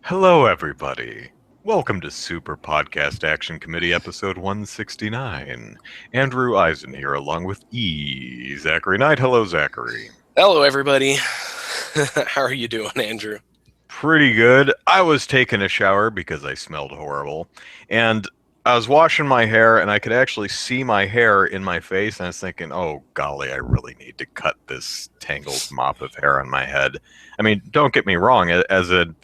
Hello, everybody. Welcome to Super Podcast Action Committee episode 169. Andrew Eisen here, along with Zachary Knight. Hello, Zachary. Hello, everybody. How are you doing, Andrew? Pretty good. I was taking a shower because I smelled horrible, and I was washing my hair, and I could actually see my hair in my face, and I was thinking, oh, golly, I really need to cut this tangled mop of hair on my head. I mean, don't get me wrong, as an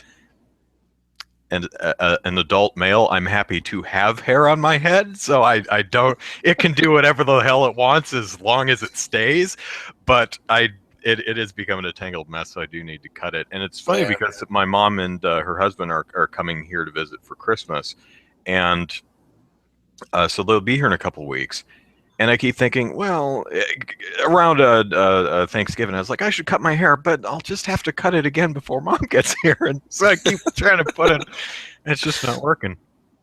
adult male, I'm happy to have hair on my head, so I don't. It can do whatever the hell it wants as long as it stays. But it is becoming a tangled mess, so I do need to cut it. And it's funny because my mom and her husband are coming here to visit for Christmas, and so they'll be here in a couple weeks. And I keep thinking, well, around Thanksgiving, I was like, I should cut my hair, but I'll just have to cut it again before Mom gets here. And so I keep trying to put it. It's just not working.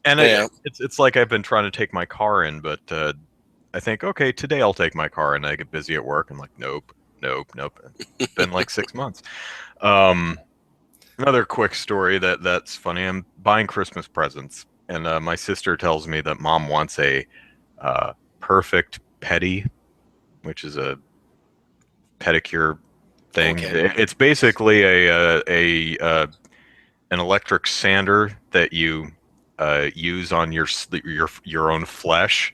And it's like I've been trying to take my car in, but I think, okay, today I'll take my car, and I get busy at work. I'm like, nope. It's been like 6 months. Another quick story that's funny. I'm buying Christmas presents, and my sister tells me that Mom wants a perfect pedi, which is a pedicure thing. Okay. It's basically an electric sander that you use on your own flesh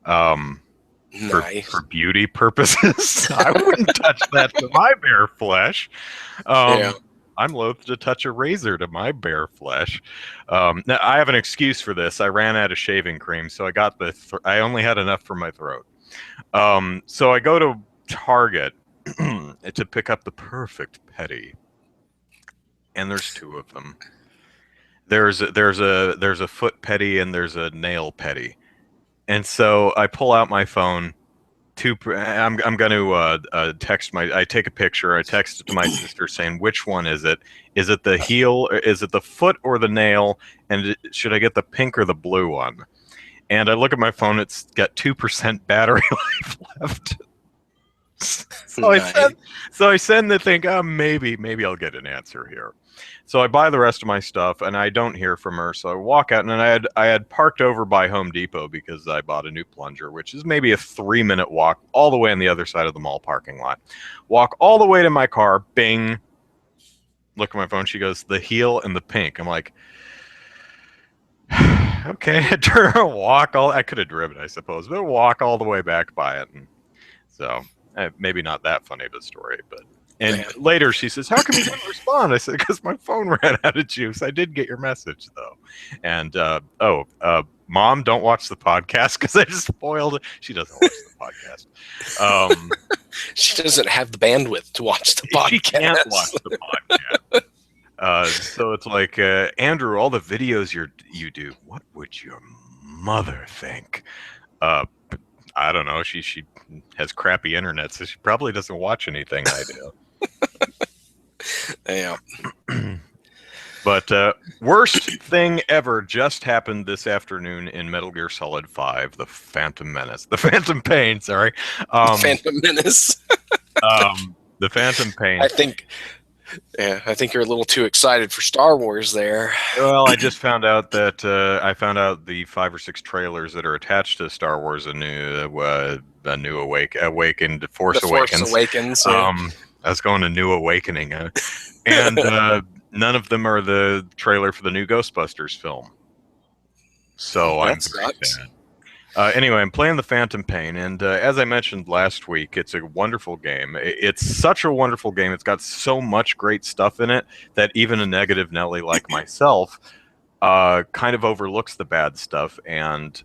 nice. for beauty purposes. I wouldn't touch that to my bare flesh. I'm loath to touch a razor to my bare flesh. Now, I have an excuse for this. I ran out of shaving cream, so I got I only had enough for my throat. So I go to Target to pick up the perfect pedi, and there's two of them. There's a foot pedi and there's a nail pedi, and so I pull out my phone. I'm going to text I take a picture. I text it to my sister saying, which one is it? Is it the heel? Or is it the foot or the nail? And should I get the pink or the blue one? And I look at my phone. It's got 2% battery life left. So I send the thing. Maybe I'll get an answer here. So I buy the rest of my stuff, and I don't hear from her. So I walk out, and I had parked over by Home Depot because I bought a new plunger, which is maybe a 3-minute walk all the way on the other side of the mall parking lot. Walk all the way to my car. Bing. Look at my phone. She goes, the heel and the pink. I'm like, okay. I turn around, walk all. I could have driven, I suppose, but walk all the way back by it. And so maybe not that funny of a story, but. And later she says, how come you didn't respond? I said, because my phone ran out of juice. I did get your message, though. And, Mom, don't watch the podcast because I just spoiled it. She doesn't watch the podcast. She doesn't have the bandwidth to watch the podcast. She can't watch the podcast. So it's like, Andrew, all the videos you do, what would your mother think? I don't know. She has crappy internet, so she probably doesn't watch anything I do. Yeah. But worst thing ever just happened this afternoon in Metal Gear Solid 5, The Phantom Menace. The Phantom Pain, sorry. Phantom Menace. The Phantom Pain. I think you're a little too excited for Star Wars there. Well, I just found out that the 5 or 6 trailers that are attached to Star Wars: A New Awakened, Force Awakens. Yeah. I was going to New Awakening, and none of them are the trailer for the new Ghostbusters film. So I'm very sad. Anyway, I'm playing The Phantom Pain, and as I mentioned last week, it's a wonderful game. It's such a wonderful game. It's got so much great stuff in it that even a negative Nelly like myself kind of overlooks the bad stuff and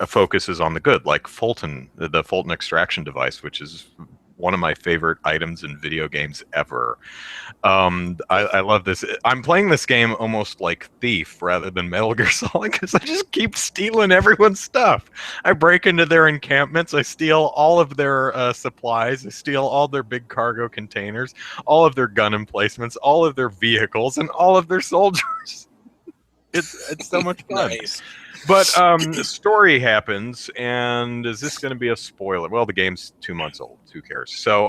focuses on the good, like the Fulton extraction device, which is one of my favorite items in video games ever. I love this. I'm playing this game almost like Thief rather than Metal Gear Solid because I just keep stealing everyone's stuff. I break into their encampments. I steal all of their supplies. I steal all their big cargo containers, all of their gun emplacements, all of their vehicles, and all of their soldiers. It's so much fun. Nice. But the story happens, and is this going to be a spoiler? Well, the game's 2 months old. Who cares? So,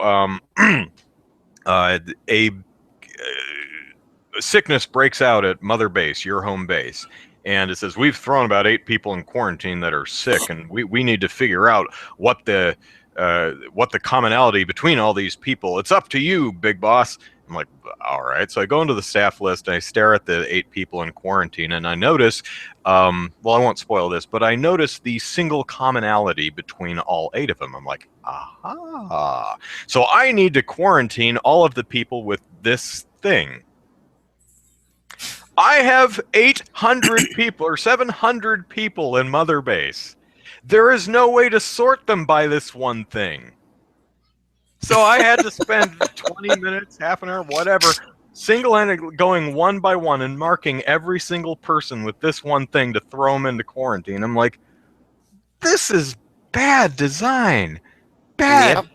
sickness breaks out at Mother Base, your home base. And it says, we've thrown about 8 people in quarantine that are sick, and we need to figure out what the commonality between all these people. It's up to you, big boss. I'm like, all right. So I go into the staff list and I stare at the 8 people in quarantine, and I notice, well, I won't spoil this, but I notice the single commonality between all 8 of them. I'm like, aha. So I need to quarantine all of the people with this thing. I have 800 people or 700 people in Mother Base. There is no way to sort them by this one thing. So I had to spend 20 minutes, half an hour, whatever, single-handed going one by one and marking every single person with this one thing to throw them into quarantine. I'm like, this is bad design. Bad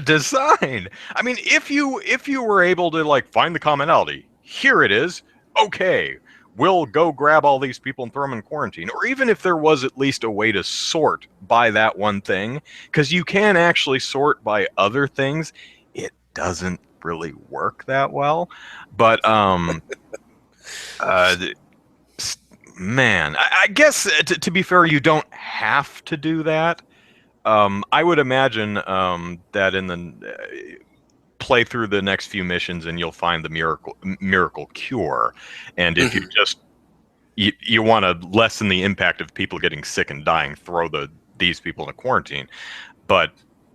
design. I mean, if you were able to like find the commonality, here it is. Okay, we'll go grab all these people and throw them in quarantine. Or even if there was at least a way to sort by that one thing, because you can actually sort by other things, it doesn't really work that well. But man, I guess to be fair, you don't have to do that. I would imagine that in the play through the next few missions and you'll find the miracle cure. And if you just you want to lessen the impact of people getting sick and dying, throw these people in a quarantine. But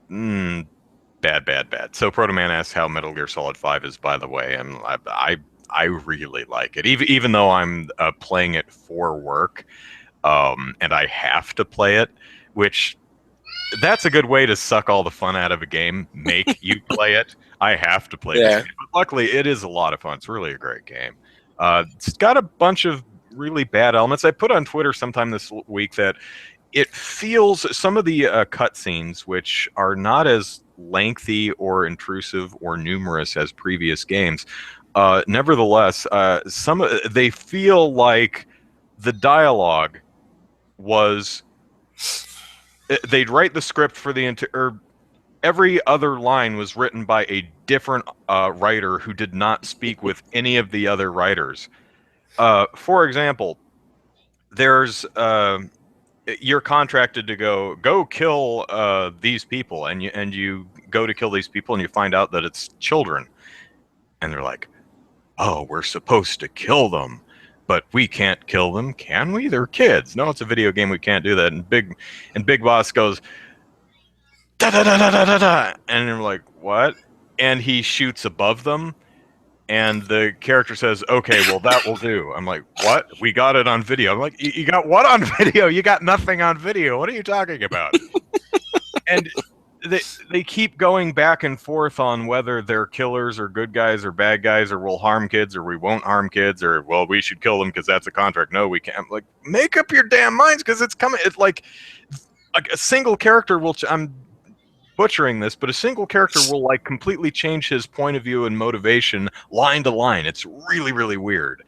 bad. So Proto Man asks how Metal Gear Solid 5 is, by the way, and I really like it, even though I'm playing it for work, and I have to play it, which that's a good way to suck all the fun out of a game. Make you play it. I have to play this game. But luckily, it is a lot of fun. It's really a great game. It's got a bunch of really bad elements. I put on Twitter sometime this week that it feels some of the cutscenes, which are not as lengthy or intrusive or numerous as previous games, nevertheless, they feel like the dialogue was. They'd write the script for the every other line was written by a different writer who did not speak with any of the other writers. For example, there's you're contracted to go kill these people, and you go to kill these people, and you find out that it's children, and they're like, "Oh, we're supposed to kill them. But we can't kill them, can we? They're kids. No, it's a video game. We can't do that." And Big Boss goes, da da da da da da da, and you're like, what? And he shoots above them, and the character says, "Okay, well that will do." I'm like, what? We got it on video. I'm like, you got what on video? You got nothing on video. What are you talking about? And they keep going back and forth on whether they're killers or good guys or bad guys, or we'll harm kids or we won't harm kids, or, well, we should kill them because that's a contract. No, we can't. Like, make up your damn minds, because it's coming. It's like a single character will. I'm butchering this, but a single character will like completely change his point of view and motivation line to line. It's really, really weird.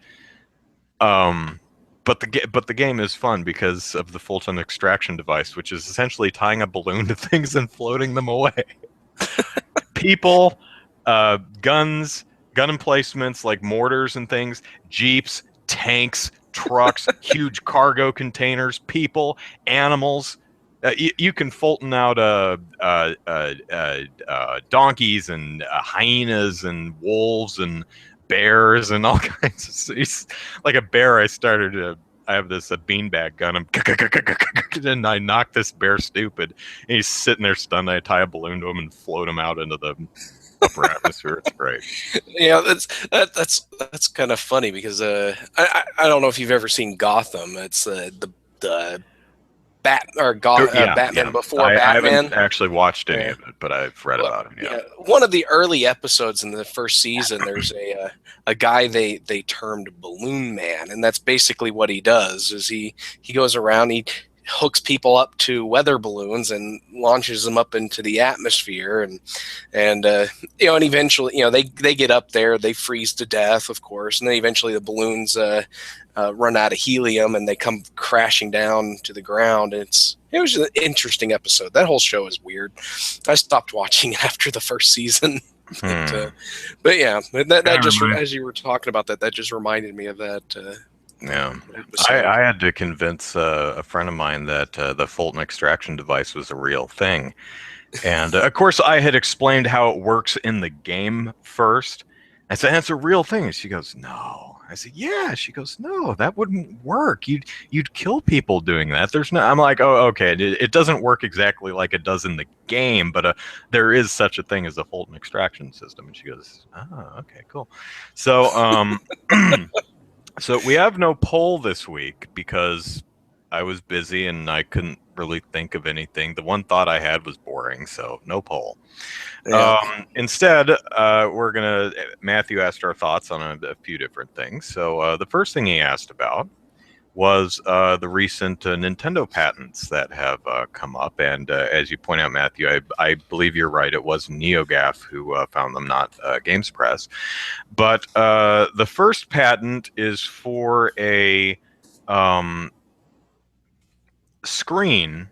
But the game is fun because of the Fulton extraction device, which is essentially tying a balloon to things and floating them away. People, guns, gun emplacements like mortars and things, jeeps, tanks, trucks, huge cargo containers, people, animals. You can Fulton out donkeys and hyenas and wolves and bears and all kinds of. Like a bear, I have this beanbag gun, and I knock this bear stupid, and he's sitting there stunned. I tie a balloon to him and float him out into the upper atmosphere. It's great. Yeah, that's kind of funny because I don't know if you've ever seen Gotham. It's the Batman before Batman. I haven't actually watched any of it, but I've read about him. Yeah. One of the early episodes in the first season, there's a guy they termed Balloon Man, and that's basically what he does. Is he goes around, he hooks people up to weather balloons and launches them up into the atmosphere, and eventually, they get up there, they freeze to death, of course, and then eventually the balloons run out of helium and they come crashing down to the ground. It was an interesting episode. That whole show is weird. I stopped watching it after the first season. But yeah, that just, as you were talking about that just reminded me of that. Yeah, I had to convince a friend of mine that the Fulton extraction device was a real thing. And of course, I had explained how it works in the game first. I said, "It's a real thing." And she goes, "No." I said, "Yeah." She goes, "No, that wouldn't work. You'd kill people doing that. There's no." I'm like, "Oh, okay. It doesn't work exactly like it does in the game, but there is such a thing as a Fulton extraction system." And she goes, "Oh, okay, cool." So, so we have no poll this week because I was busy and I couldn't really think of anything. The one thought I had was boring, so no poll. Yeah. Instead, Matthew asked our thoughts on a few different things. So the first thing he asked about was the recent Nintendo patents that have come up. And as you point out, Matthew, I believe you're right. It was NeoGAF who found them, not Games Press. But the first patent is for a screen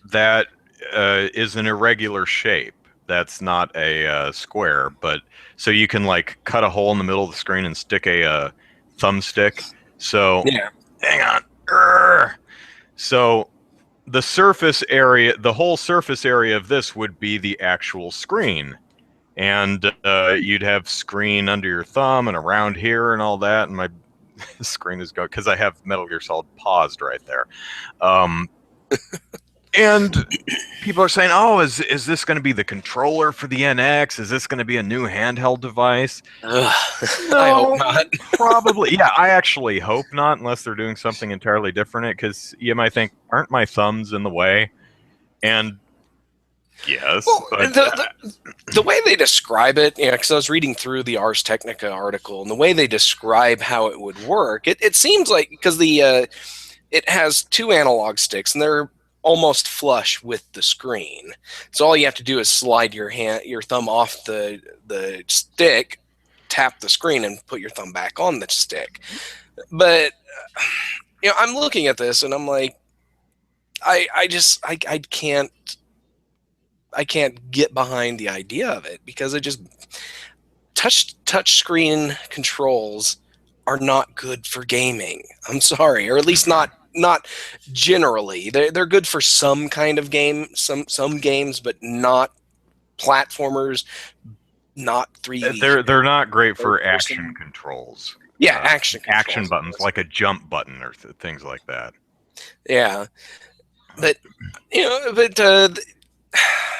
that is an irregular shape. That's not a square, but so you can like cut a hole in the middle of the screen and stick a thumbstick. So Yeah. hang on. So the surface area, the whole surface area of this would be the actual screen. And you'd have screen under your thumb and around here and all that. And my screen is going because I have Metal Gear Solid paused right there. And people are saying, "Oh, is this going to be the controller for the NX? Is this going to be a new handheld device?" No, I hope not. Probably. Yeah, I actually hope not, unless they're doing something entirely different. Because you might think, "Aren't my thumbs in the way?" And yes, well, but the way they describe it, because I was reading through the Ars Technica article, and the way they describe how it would work, it seems like, because it has two analog sticks, and they're almost flush with the screen. So all you have to do is slide your thumb off the stick, tap the screen, and put your thumb back on the stick. But I'm looking at this, and I'm like, I can't get behind the idea of it, because it just touch screen controls are not good for gaming. I'm sorry, or at least not generally. They're good for some kind of game, some games, but not platformers, not 3D. They're not great for action controls. Yeah, action buttons, like a jump button or things like that. Yeah, but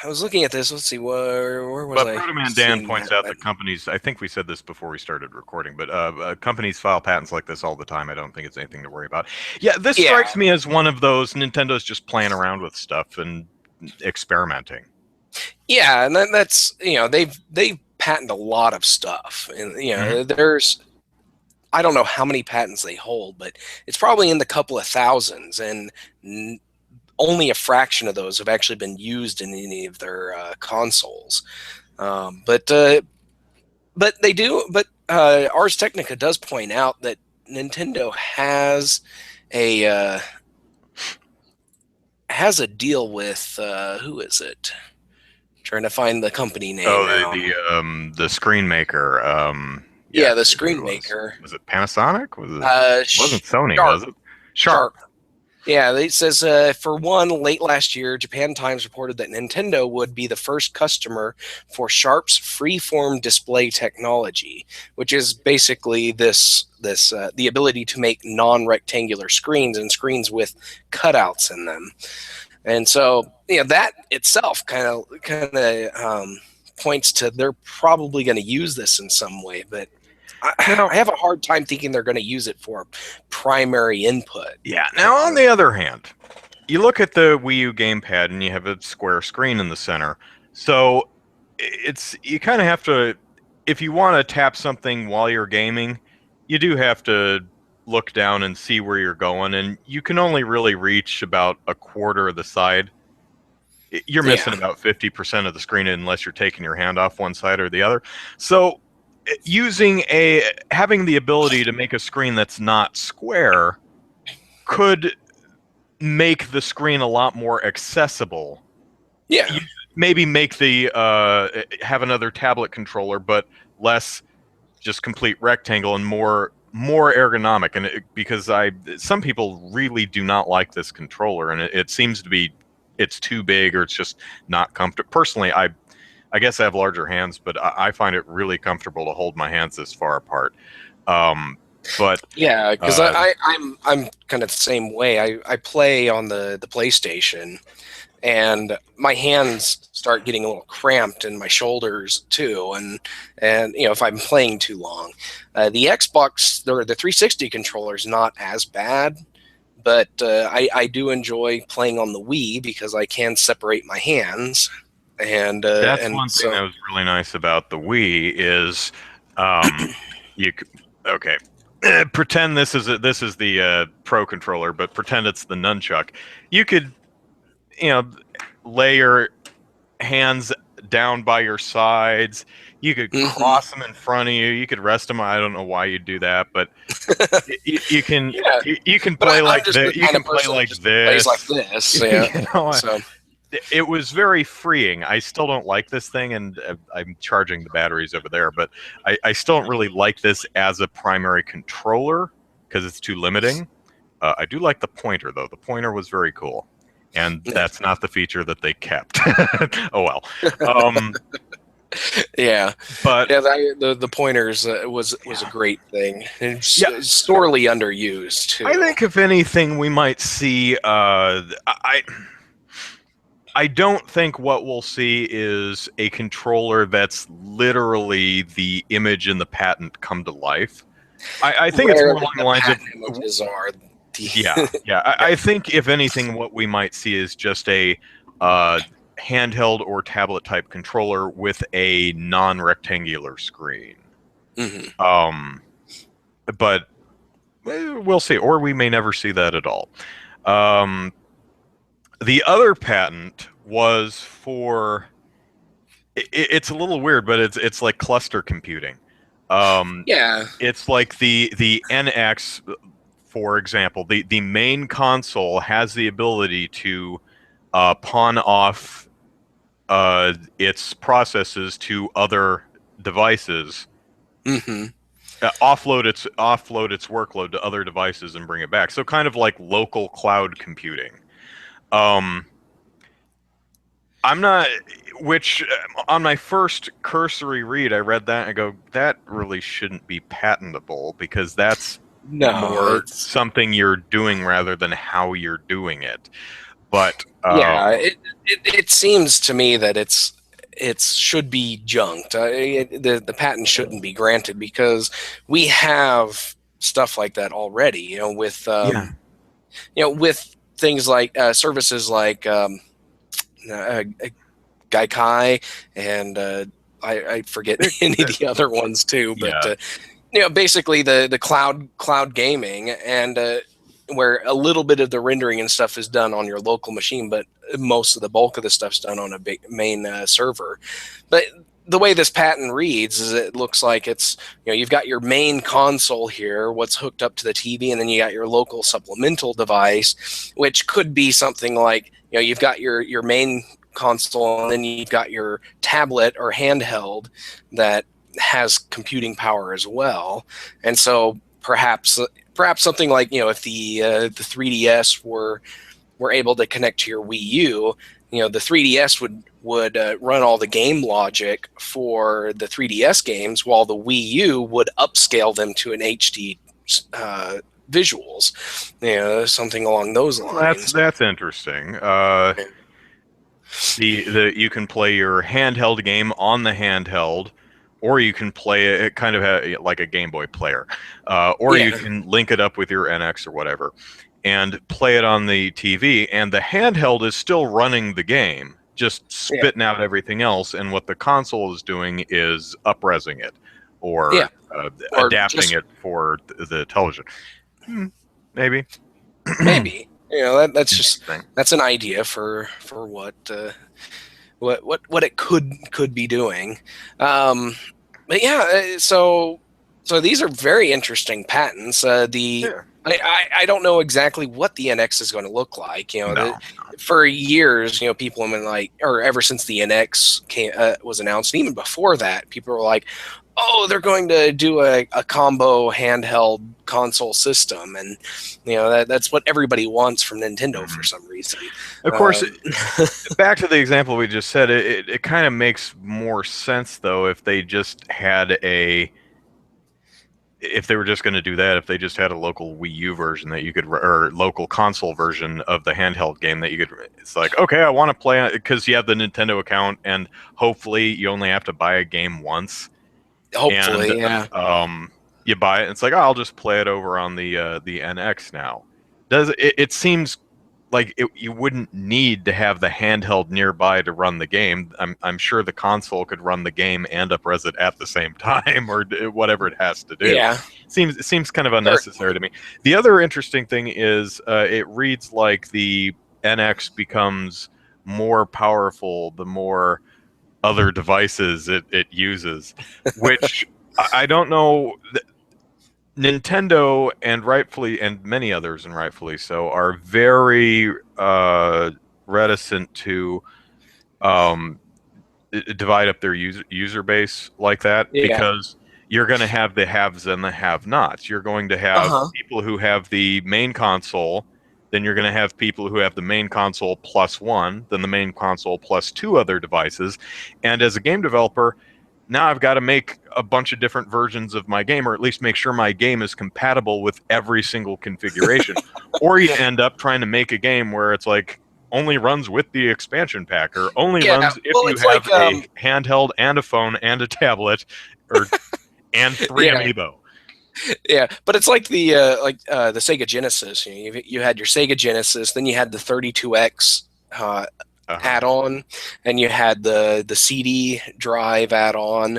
I was looking at this. Let's see, where was I? But Protoman Dan points out that companies, I think we said this before we started recording, but companies file patents like this all the time. I don't think it's anything to worry about. Yeah, this strikes me as one of those Nintendo's just playing around with stuff and experimenting. Yeah, and that's they've patented a lot of stuff, and there's, I don't know how many patents they hold, but it's probably in the couple of thousands, and only a fraction of those have actually been used in any of their consoles. But they do. But Ars Technica does point out that Nintendo has a deal with who is it? I'm trying to find the company name. Oh, the screen maker. Yeah, the screen maker. Was it Panasonic? It wasn't Sony, was it? Sharp. Yeah, it says, for one, late last year, Japan Times reported that Nintendo would be the first customer for Sharp's freeform display technology, which is basically the ability to make non-rectangular screens and screens with cutouts in them. And so, that itself kind of points to they're probably going to use this in some way, but I have a hard time thinking they're going to use it for primary input. Yeah. Now, on the other hand, you look at the Wii U gamepad and you have a square screen in the center. So you kind of have to, if you want to tap something while you're gaming, you do have to look down and see where you're going. And you can only really reach about a quarter of the side. You're missing about 50% of the screen unless you're taking your hand off one side or the other. So having the ability to make a screen that's not square could make the screen a lot more accessible. Yeah. maybe make the have another tablet controller, but less just complete rectangle and more ergonomic. And because some people really do not like this controller, and it seems to be it's too big or it's just not comfortable. Personally, I guess I have larger hands, but I find it really comfortable to hold my hands this far apart. But yeah, because I'm kind of the same way. I play on the PlayStation, and my hands start getting a little cramped, and my shoulders too. And if I'm playing too long, the Xbox or the 360 controller is not as bad. But I do enjoy playing on the Wii because I can separate my hands. And that's and one thing that was really nice about the Wii is you okay. Pretend this is the Pro controller, but pretend it's the nunchuck. You could, lay your hands down by your sides. You could cross them in front of you. You could rest them. I don't know why you do that, but you can you can play like this. You can play like this. Plays like this. Yeah. So. It was very freeing. I still don't like this thing, and I'm charging the batteries over there, but I still don't really like this as a primary controller because it's too limiting. I do like the pointer, though. The pointer was very cool, and that's not the feature that they kept. Oh, well. Yeah, but the pointers was a great thing. It's sorely underused, too. I think, if anything, we might see... I don't think what we'll see is a controller that's literally the image in the patent come to life. I think it's more along the lines of images are. I think if anything, what we might see is just a handheld or tablet type controller with a non-rectangular screen. But we'll see, or we may never see that at all. The other patent was for... It's a little weird, but it's like cluster computing. It's like the NX, for example. The main console has the ability to pawn off its processes to other devices. Offload its workload to other devices and bring it back. So kind of like local cloud computing. I'm not, which on my first cursory read, I read that and I go, that really shouldn't be patentable because that's more something you're doing rather than how you're doing it. But it seems to me that it should be junked. The patent shouldn't be granted because we have stuff like that already. With with things like services like Gaikai and I forget any of the other ones too, but basically the cloud gaming and where a little bit of the rendering and stuff is done on your local machine, but most of the bulk of the stuff's done on a big main server. But the way this patent reads is it looks like it's, you've got your main console here, what's hooked up to the TV, and then you got your local supplemental device, which could be something like, you've got your main console, and then you've got your tablet or handheld that has computing power as well. And so perhaps something like, if the 3DS were able to connect to your Wii U, the 3DS would run all the game logic for the 3DS games, while the Wii U would upscale them to an HD visuals, something along those lines. That's interesting. You can play your handheld game on the handheld, or you can play it kind of like a Game Boy player, or you can link it up with your NX or whatever and play it on the TV, and the handheld is still running the game, just spitting out everything else, and what the console is doing is up-resing it or adapting it for the television. Maybe. Maybe. That's an idea for what it could be doing. But so So these are very interesting patents. I don't know exactly what the NX is going to look like. For years, people have been like, or ever since the NX was announced, and even before that, people were like, "Oh, they're going to do a combo handheld console system," and that's what everybody wants from Nintendo for some reason. Of course, back to the example we just said, it kind of makes more sense though if they just had if they were just going to do that, if they just had a local Wii U version that you could, or local console version of the handheld game that you could, it's like, okay, I want to play it because you have the Nintendo account, and hopefully you only have to buy a game once. Hopefully, and, yeah. You buy it, and it's like, oh, I'll just play it over on the NX now. It seems like you wouldn't need to have the handheld nearby to run the game. I'm sure the console could run the game and up-res it at the same time, or whatever it has to do. Yeah. It seems kind of unnecessary to me. The other interesting thing is it reads like the NX becomes more powerful the more other devices it uses, which I don't know. Nintendo, and rightfully, and many others, and rightfully so, are very reticent to divide up their user base like that, because you're going to have the haves and the have-nots. You're going to have people who have the main console, then you're going to have people who have the main console plus one, then the main console plus two other devices, and as a game developer, now I've got to make a bunch of different versions of my game, or at least make sure my game is compatible with every single configuration. Or you end up trying to make a game where it's like only runs with the expansion pack, or only runs if you have a handheld and a phone and a tablet, and three amiibo. Yeah, but it's like the Sega Genesis. You had your Sega Genesis, then you had the 32X add-on, and you had the CD drive add-on,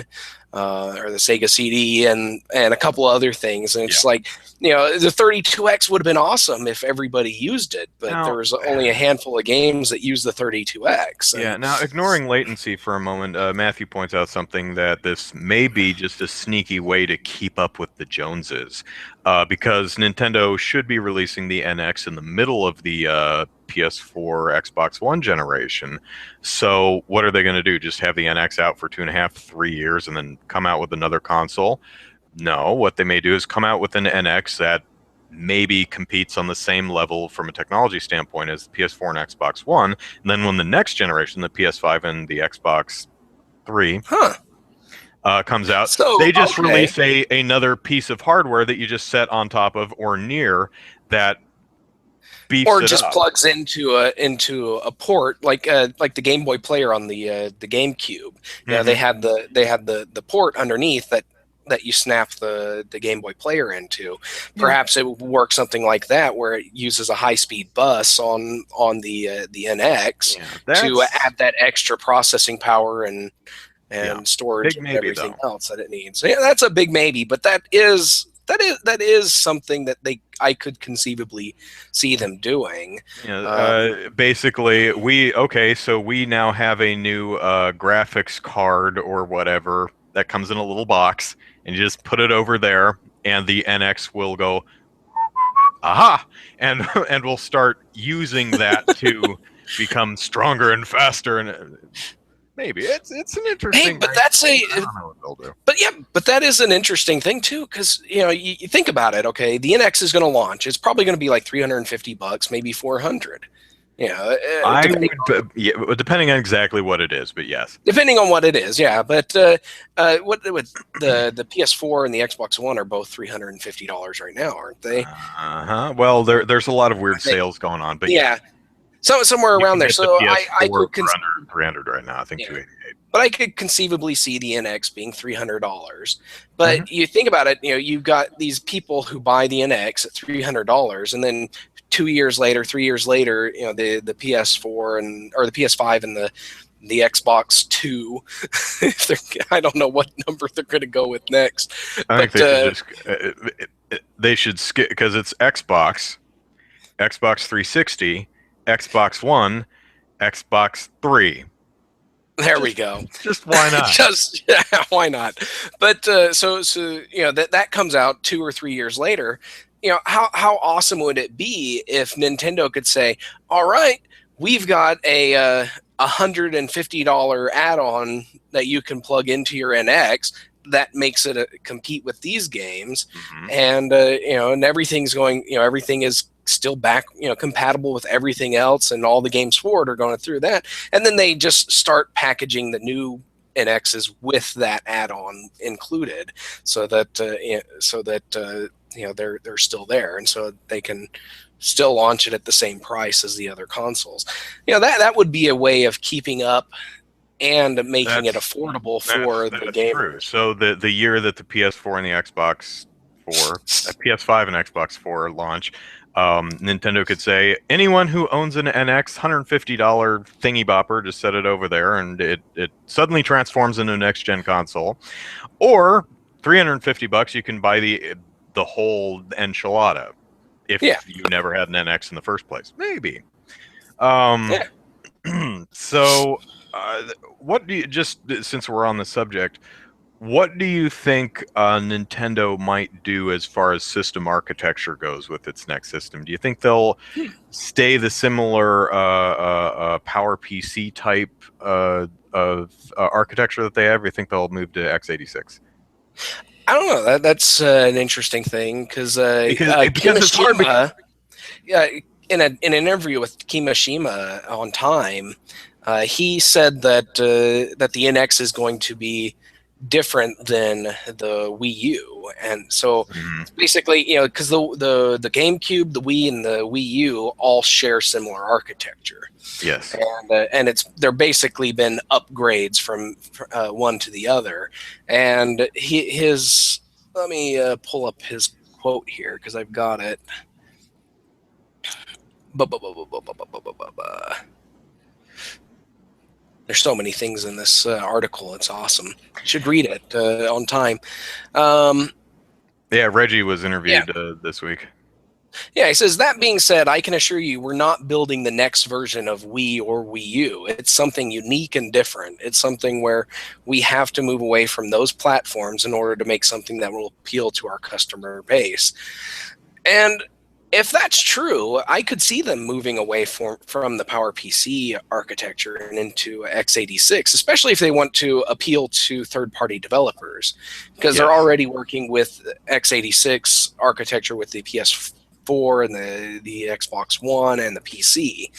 or the Sega CD, and a couple other things. And it's like, the 32X would have been awesome if everybody used it, but there was only a handful of games that used the 32X. Yeah, now ignoring latency for a moment, Matthew points out something, that this may be just a sneaky way to keep up with the Joneses, because Nintendo should be releasing the NX in the middle of the PS4, Xbox One generation. So what are they going to do? Just have the NX out for 2.5, 3 years and then come out with another console? No, what they may do is come out with an NX that maybe competes on the same level from a technology standpoint as the PS4 and Xbox One. And then when the next generation, the PS5 and the Xbox 3 comes out, they just release another piece of hardware that you just set on top of or near that beefs or it just up. Plugs into a port, like the Game Boy Player on the GameCube. They had the port underneath that you snap the Game Boy Player into. Perhaps it would work something like that, where it uses a high-speed bus on the NX to add that extra processing power and storage and everything else that it needs. Yeah, that's a big maybe, but that is something that I could conceivably see them doing. Basically, we now have a new graphics card or whatever that comes in a little box, and you just put it over there, and the NX will go, aha, and we'll start using that to become stronger and faster, and maybe it's an interesting. Hey, but that's I don't know what they'll do. But that is an interesting thing too, because you think about it. Okay, the NX is going to launch. It's probably going to be like $350, maybe $400. Depending on exactly what it is, but yes. Depending on what it is, yeah. But the PS4 and the Xbox One are both $350 right now, aren't they? Well, there's a lot of weird sales going on, but so somewhere around there. So I could 300 right now. I think 288. But I could conceivably see the NX being $300. But you think about it, you've got these people who buy the NX at $300, and then 3 years later, the PS4 or the PS5 and the Xbox 2. I don't know what number they're going to go with next. I think they should skip, because it's Xbox 360, Xbox One, Xbox 3. There we go. Just why not? Just why not? But so that comes out 2 or 3 years later. How awesome would it be if Nintendo could say, "All right, we've got a $150 add-on that you can plug into your NX that makes it compete with these games," and and everything's going. Everything is still back, compatible with everything else, and all the games forward are going through that. And then they just start packaging the new NXs with that add-on included, so that they're still there, and so they can still launch it at the same price as the other consoles. That would be a way of keeping up and making it affordable for the gamers. True. So the year that the PS4 and the Xbox 4, PS5 and Xbox 4 launch, Nintendo could say, anyone who owns an NX $150 thingy bopper, just set it over there, and it suddenly transforms into a next gen console. Or $350, you can buy the whole enchilada if you never had an NX in the first place. Maybe. So, what do you, just since we're on the subject, what do you think Nintendo might do as far as system architecture goes with its next system? Do you think they'll stay the similar Power PC type of architecture that they have? Or do you think they'll move to x86? I don't know. That's an interesting thing because it's hard. In an interview with Kimishima on Time, he said that the NX is going to be different than the Wii U, and so basically, because the GameCube, the Wii, and the Wii U all share similar architecture. Yes, and they're basically been upgrades from one to the other. And let me pull up his quote here because I've got it. There's so many things in this article. It's awesome. You should read it on Time. Yeah, Reggie was interviewed this week. Yeah, he says, that being said, I can assure you we're not building the next version of Wii or Wii U. It's something unique and different. It's something where we have to move away from those platforms in order to make something that will appeal to our customer base. And if that's true, I could see them moving away from the PowerPC architecture and into x86, especially if they want to appeal to third-party developers, because they're already working with x86 architecture with the PS4 and the Xbox One and the PC.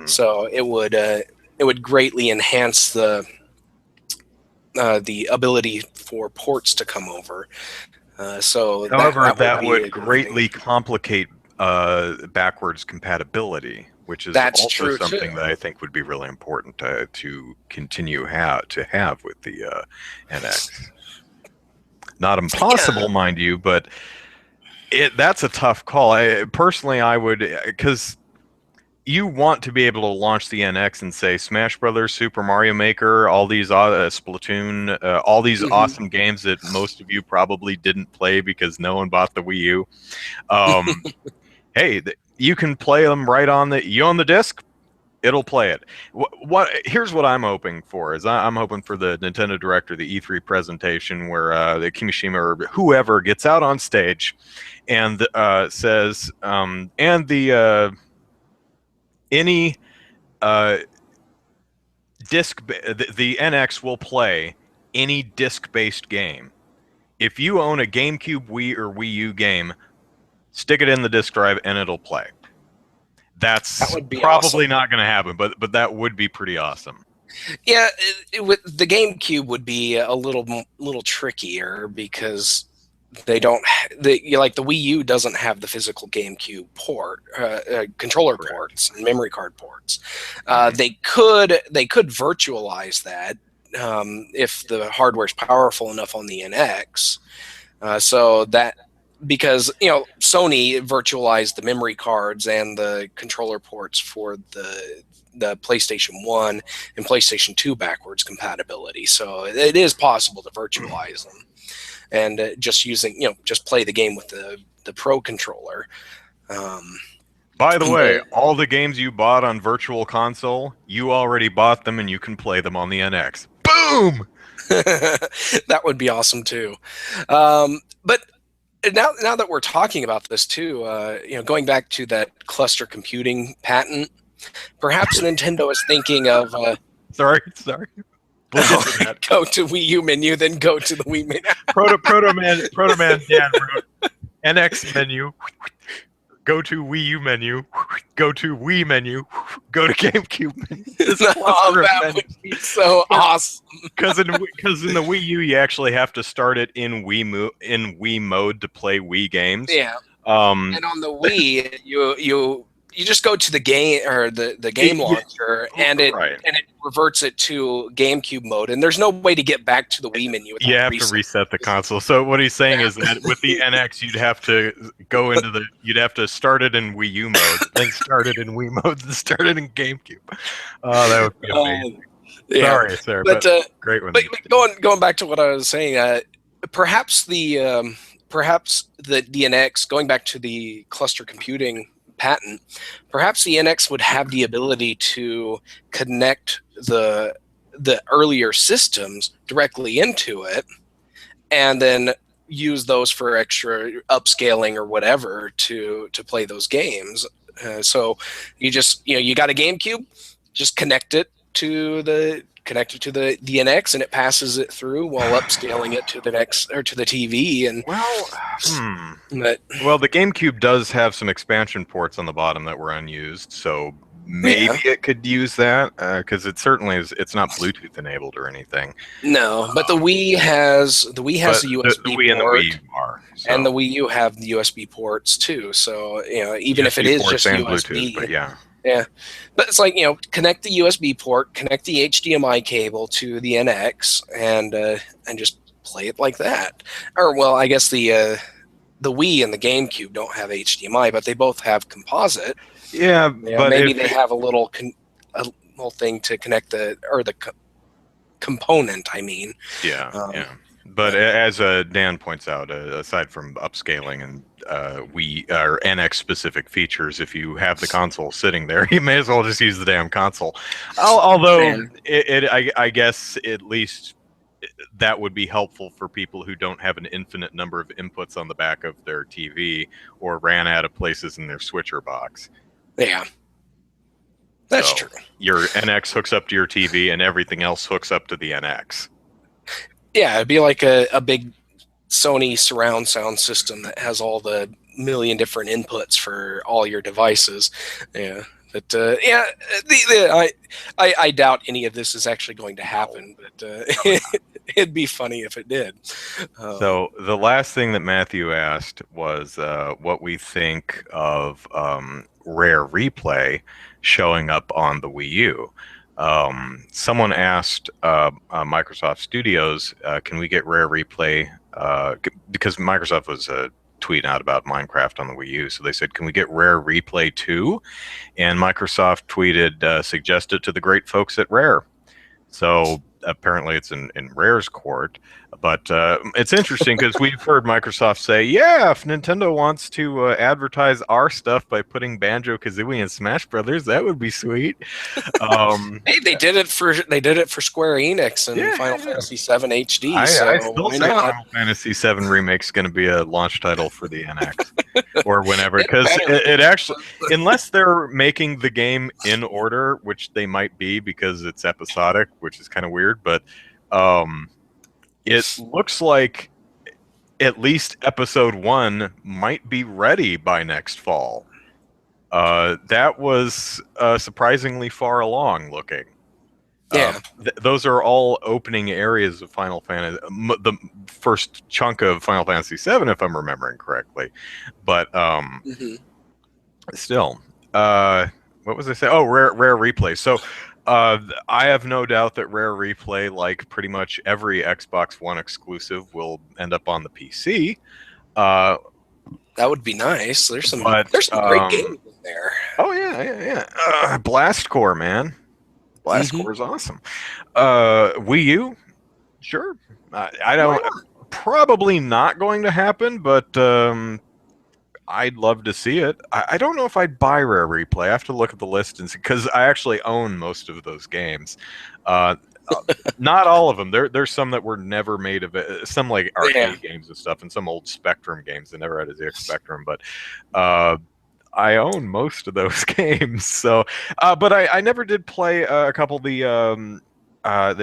So it would greatly enhance the ability for ports to come over. However, that would greatly complicate backwards compatibility, which is also something that I think would be really important to continue to have with the NX. Not impossible, mind you, but that's a tough call. Personally, I would, because you want to be able to launch the NX and say Smash Brothers, Super Mario Maker, all these Splatoon, all these awesome games that most of you probably didn't play because no one bought the Wii U. Hey, you can play them right on you own the disc, it'll play it. Here's what I'm hoping for is I'm hoping for the Nintendo Direct or the E3 presentation where the Kimishima or whoever gets out on stage and says any disc, the NX will play any disc-based game. If you own a GameCube, Wii, or Wii U game, stick it in the disc drive and it'll play. That would be probably not going to happen, but that would be pretty awesome. Yeah, with the GameCube would be a little trickier because they don't. Like the Wii U doesn't have the physical GameCube port, controller ports, and memory card ports. They could virtualize that if the hardware's powerful enough on the NX, so that. Because Sony virtualized the memory cards and the controller ports for the PlayStation 1 and PlayStation 2 backwards compatibility, so it is possible to virtualize them and just play the game with the Pro controller. By the way, all the games you bought on Virtual Console, you already bought them and you can play them on the NX. Boom! That would be awesome too. But now that we're talking about this too, going back to that cluster computing patent, perhaps Nintendo is thinking of sorry. We'll get to that. Go to Wii U menu, then go to the Wii menu. Proto Man Dan wrote NX menu. Go to Wii U menu, go to Wii menu, go to GameCube menu. That would be so awesome. Because in the Wii U, you actually have to start it in Wii mode to play Wii games. Yeah. And on the Wii, you just go to the game or the game launcher, and it reverts it to GameCube mode, and there's no way to get back to the Wii menu. You have to reset the console. So what he's saying is that with the NX, you'd have to you'd have to start it in Wii U mode, then start it in Wii mode, then start it in GameCube. Oh, that would be amazing. Sorry, sir, but great one. But going back to what I was saying, perhaps the NX, going back to the cluster computing patent, perhaps the NX would have the ability to connect the earlier systems directly into it, and then use those for extra upscaling or whatever to play those games. So you just you got a GameCube, just connect it to the NX, and it passes it through while upscaling it to the next or to the TV. And well, the GameCube does have some expansion ports on the bottom that were unused, so maybe it could use that because it certainly is. It's not Bluetooth enabled or anything. No, but the Wii has a USB the Wii port, and the Wii are, so. and the Wii U have the USB ports too. So even if it is just USB, Bluetooth, but yeah. Yeah, but it's like connect the USB port, connect the HDMI cable to the NX, and just play it like that. Or well, I guess the Wii and the GameCube don't have HDMI, but they both have composite. Yeah, but maybe they have a little thing to connect the component. I mean, yeah. But as Dan points out, aside from upscaling and Wii or NX specific features, if you have the console sitting there, you may as well just use the damn console. Although I guess at least that would be helpful for people who don't have an infinite number of inputs on the back of their TV or ran out of places in their switcher box. Yeah. That's true. Your NX hooks up to your TV and everything else hooks up to the NX. Yeah, it'd be like a big Sony surround sound system that has all the million different inputs for all your devices. Yeah, but I doubt any of this is actually going to happen. But it'd be funny if it did. So the last thing that Matthew asked was what we think of Rare Replay showing up on the Wii U. Someone asked Microsoft Studios, can we get Rare Replay? Because Microsoft was tweeting out about Minecraft on the Wii U. So they said, can we get Rare Replay too? And Microsoft tweeted, suggest it to the great folks at Rare. So apparently it's in Rare's court. But it's interesting because we've heard Microsoft say, yeah, if Nintendo wants to advertise our stuff by putting Banjo-Kazooie and Smash Brothers, that would be sweet. Hey, they did it for Square Enix and Final Fantasy VII HD. I still say Final Fantasy VII Remake's going to be a launch title for the NX or whenever, because it actually, unless they're making the game in order, which they might be because it's episodic, which is kind of weird, but it looks like at least episode 1 might be ready by next fall. That was surprisingly far along looking. Yeah, those are all opening areas of Final Fantasy. The first chunk of Final Fantasy VII, if I'm remembering correctly. But still, what was I saying? Oh, Rare Replay. So. I have no doubt that Rare Replay, like pretty much every Xbox One exclusive, will end up on the PC. That would be nice. There's some great games in there. Oh yeah. Blast Core, man. Blast Core is awesome. Wii U, sure. I don't. Probably not going to happen, but I'd love to see it. I don't know if I'd buy Rare Replay. I have to look at the list and see, because I actually own most of those games. Uh, Not all of them. There's some that were never made of it. Some like arcade games and stuff, and some old Spectrum games that never had a ZX Spectrum. But I own most of those games. So, but I never did play a couple of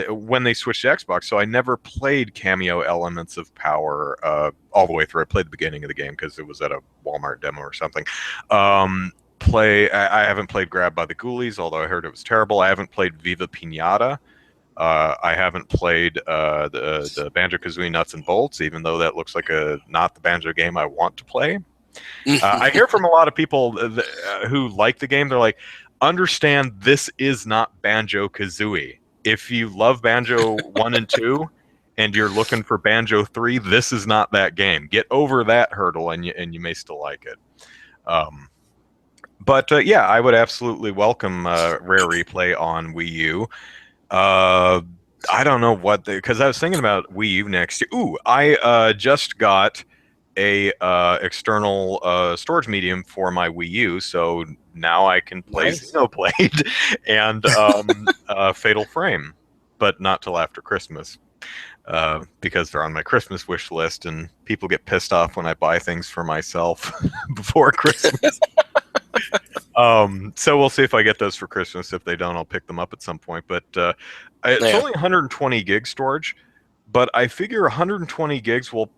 when they switched to Xbox. So I never played Cameo Elements of Power all the way through. I played the beginning of the game because it was at a Walmart demo or something. I haven't played Grab by the Ghoulies, although I heard it was terrible. I haven't played Viva Pinata. I haven't played the Banjo-Kazooie Nuts and Bolts, even though that looks like not the Banjo game I want to play. I hear from a lot of people who like the game, they're like, understand this is not Banjo-Kazooie. If you love Banjo 1 and 2 and you're looking for Banjo 3, this is not that game. Get over that hurdle and you may still like it. But yeah, I would absolutely welcome Rare Replay on Wii U. I don't know because I was thinking about Wii U next year. Ooh, I just got a external storage medium for my Wii U, so now I can play Xenoblade and Fatal Frame, but not till after Christmas, because they're on my Christmas wish list, and people get pissed off when I buy things for myself before Christmas. So we'll see if I get those for Christmas. If they don't, I'll pick them up at some point. But it's only 120 gig storage, but I figure 120 gigs will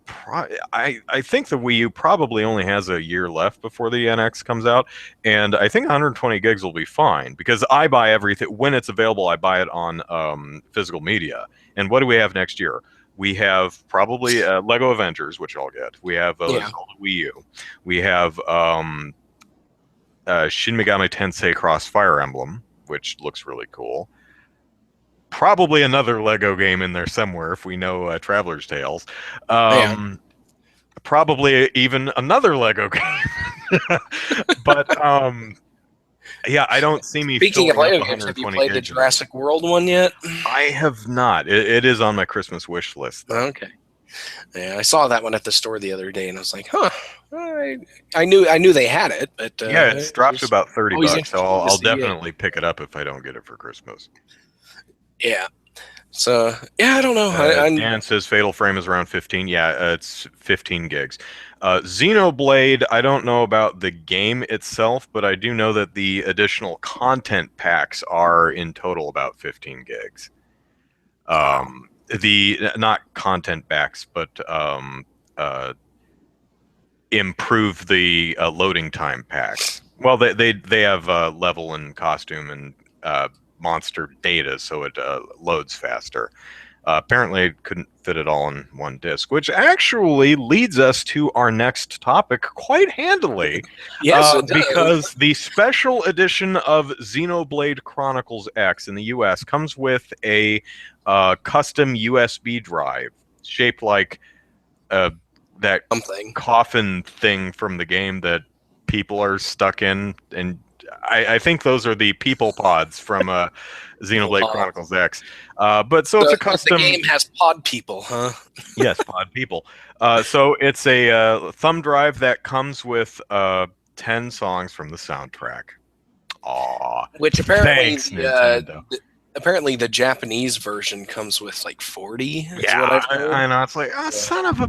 I think the Wii U probably only has a year left before the NX comes out, and I think 120 gigs will be fine because I buy everything when it's available. I buy it on physical media. And what do we have next year? We have probably Lego Avengers, which I'll get. We have Zelda Wii U. We have Shin Megami Tensei Cross Fire Emblem, which looks really cool. Probably another Lego game in there somewhere if we know Traveler's Tales. Probably even another Lego game. But yeah, I don't see me. Speaking of Lego games, have you played the Jurassic World one yet? I have not. It is on my Christmas wish list, though. Okay. Yeah, I saw that one at the store the other day, and I was like, "Huh." I knew they had it, but yeah, it's dropped to about $30. So I'll definitely pick it up if I don't get it for Christmas. Yeah. So yeah, I don't know. Dan says Fatal Frame is around 15. Yeah, it's 15 gigs. Xenoblade, I don't know about the game itself, but I do know that the additional content packs are in total about 15 gigs. The not content packs, but improve the loading time packs. Well, they have level and costume and monster data, so it loads faster. Apparently, it couldn't fit it all in one disc, which actually leads us to our next topic quite handily. Yes, it does. Because the special edition of Xenoblade Chronicles X in the US comes with a custom USB drive shaped like that coffin thing from the game that people are stuck in, and I think those are the people pods from Xenoblade Chronicles X. But so it's a custom. The game has pod people, huh? Yes, pod people. So it's a thumb drive that comes with 10 songs from the soundtrack. Aw, which apparently thanks, apparently the Japanese version comes with like 40. Yeah, I know. It's like, son of a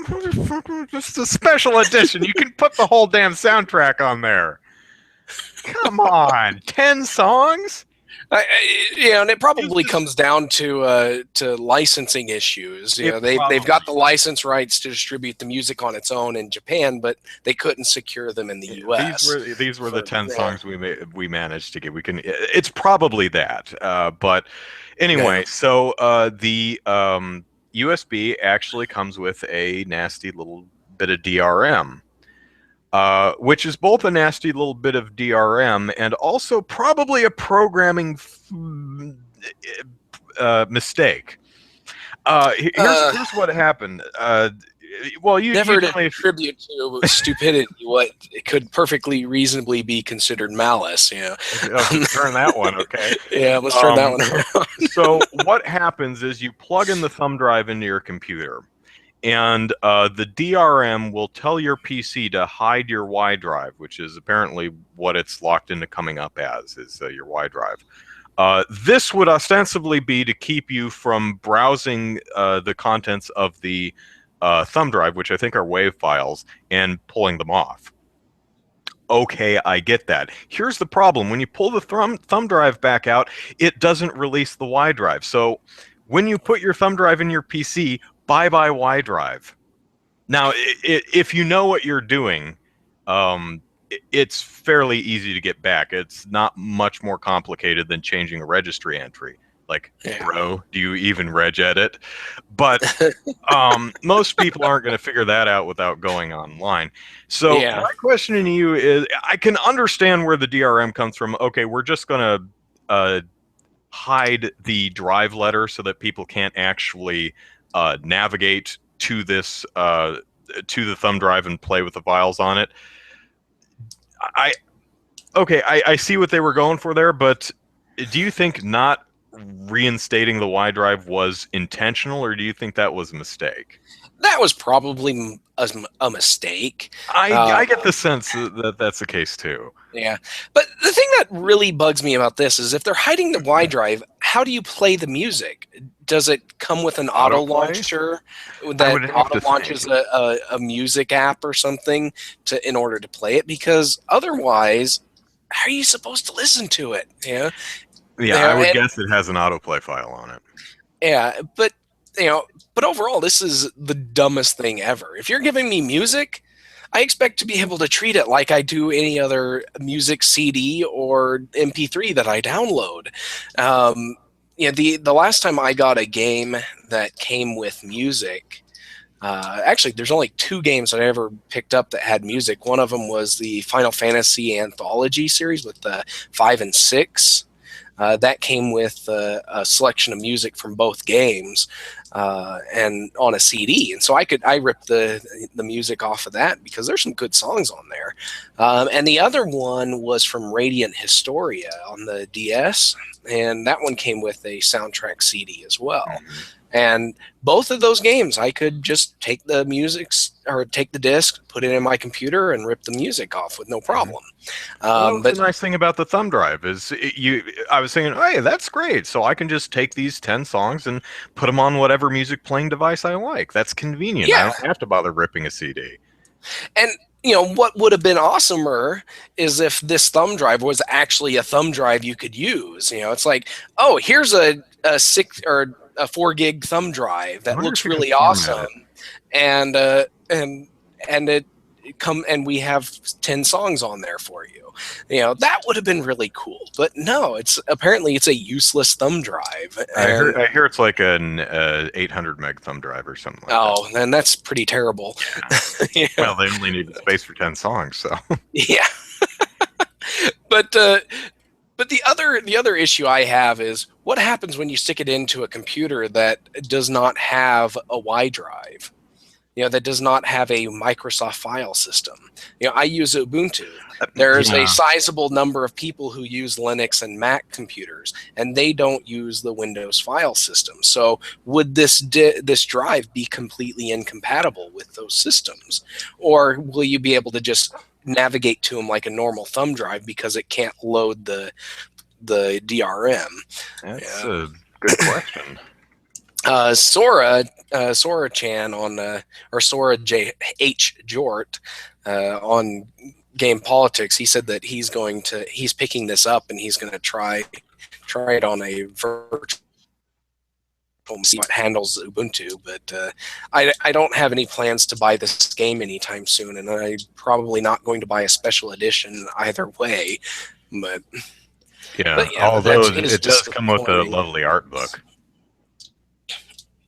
motherfucker, just a special edition. You can put the whole damn soundtrack on there. Come on, 10 songs? Yeah, and it probably comes down to licensing issues. You know, they've got the license rights to distribute the music on its own in Japan, but they couldn't secure them in the U.S. These were the 10 songs we managed to get. It's probably that, but anyway. So the USB actually comes with a nasty little bit of DRM. Which is both a nasty little bit of DRM and also probably a programming mistake. Here's what happened. Well, you never to attribute to stupidity what could perfectly reasonably be considered malice. You know, turn that one, okay? Yeah, let's turn that one around. So what happens is you plug in the thumb drive into your computer. and the DRM will tell your PC to hide your Y drive, which is apparently what it's locked into coming up as, is your Y drive. This would ostensibly be to keep you from browsing the contents of the thumb drive, which I think are WAV files, and pulling them off. Okay, I get that. Here's the problem. When you pull the thumb drive back out, it doesn't release the Y drive. So when you put your thumb drive in your PC, bye-bye Y drive. Now, if you know what you're doing, it's fairly easy to get back. It's not much more complicated than changing a registry entry. Like, bro, do you even regedit? But most people aren't going to figure that out without going online. So my question to you is, I can understand where the DRM comes from. Okay, we're just going to hide the drive letter so that people can't actually navigate to this to the thumb drive and play with the files on it. I see what they were going for there, but do you think not reinstating the Y drive was intentional, or do you think that was a mistake? That was probably a mistake. I get the sense that that's the case too. Yeah, but the thing that really bugs me about this is if they're hiding the Y drive, how do you play the music? Does it come with an auto launcher that auto launches a music app or something in order to play it? Because otherwise, how are you supposed to listen to it? Yeah, I would guess it has an autoplay file on it. Yeah, but but overall, this is the dumbest thing ever. If you're giving me music, I expect to be able to treat it like I do any other music CD or MP3 that I download. The last time I got a game that came with music, actually, there's only 2 games that I ever picked up that had music. One of them was the Final Fantasy Anthology series with the 5 and 6. That came with a selection of music from both games and on a CD, and so I ripped the music off of that because there's some good songs on there. And the other one was from Radiant Historia on the DS, and that one came with a soundtrack CD as well. And both of those games, I could just take the disc, put it in my computer, and rip the music off with no problem. But the nice thing about the thumb drive is, I was thinking, hey, that's great. So I can just take these 10 songs and put them on whatever music playing device I like. That's convenient. Yeah. I don't have to bother ripping a CD. And what would have been awesomer is if this thumb drive was actually a thumb drive you could use. It's like, oh, here's a 4 gig thumb drive that looks really awesome, and we have 10 songs on there for you. That would have been really cool. But no, apparently it's a useless thumb drive. I hear it's like an 800 meg thumb drive or something like that. Oh, then that's pretty terrible. Yeah. Well, they only need space for 10 songs, so yeah. But the other issue I have is, what happens when you stick it into a computer that does not have a Y drive? That does not have a Microsoft file system. I use Ubuntu. There's a sizable number of people who use Linux and Mac computers, and they don't use the Windows file system. So would this drive be completely incompatible with those systems? Or will you be able to just navigate to them like a normal thumb drive because it can't load the DRM? That's a good question. Sora Chan or Sora H Jort on Game Politics, he said that he's picking this up and he's going to try it on a virtual see what handles Ubuntu, but I don't have any plans to buy this game anytime soon, and I'm probably not going to buy a special edition either way. But although it does come with a lovely art book.